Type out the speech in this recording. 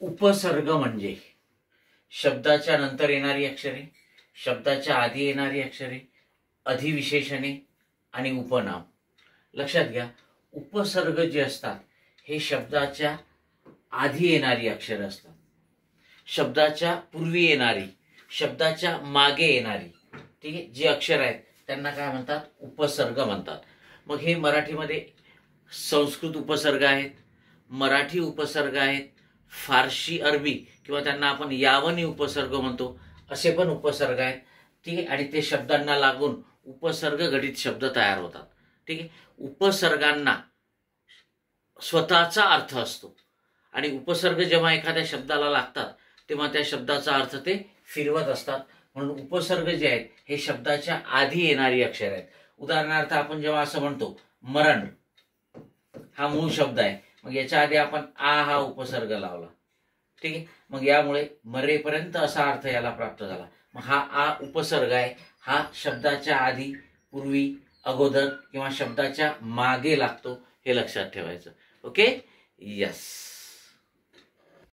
उपसर्ग म्हणजे शब्दाच्या नंतर येणारी अक्षरे, शब्दाच्या आधी येणारी अक्षरे, अधिविशेषणे आणि उपनाम. लक्षात घ्या, उपसर्ग जे असतात हे शब्दाच्या आधी येणारी अक्षरे असतात, शब्दाच्या पूर्वी येणारी, शब्दाच्या मागे येणारी, ठीक आहे, जी अक्षर आहेत त्यांना काय म्हणतात, उपसर्ग म्हणतात. मग हे मराठीमध्ये संस्कृत उपसर्ग आहेत, मराठी उपसर्ग आहेत, फारसी, अरबी किंवा त्यांना आपण यावनी उपसर्ग म्हणतो असे पण उपसर्ग आहेत. ठीक आहे, आणि ते शब्दांना लागून उपसर्ग घटित शब्द तयार होतात. ठीक आहे, उपसर्गांना स्वतःचा अर्थ असतो आणि उपसर्ग जेव्हा एखाद्या शब्दाला लागतात तेव्हा त्या शब्दाचा अर्थ ते फिरवत असतात. म्हणून उपसर्ग जे आहेत हे शब्दाच्या आधी येणारी अक्षर आहेत. उदाहरणार्थ आपण जेव्हा असं म्हणतो मरण हा मूळ शब्द आहे, मग याच्या आधी आपण आ हा उपसर्ग लावला. ठीक आहे, मग यामुळे मरेपर्यंत असा अर्थ याला प्राप्त झाला. मग हा आ उपसर्ग आहे, हा शब्दाच्या आधी, पूर्वी, अगोदर किंवा शब्दाच्या मागे लागतो, हे लक्षात ठेवायचं. Okay, yes.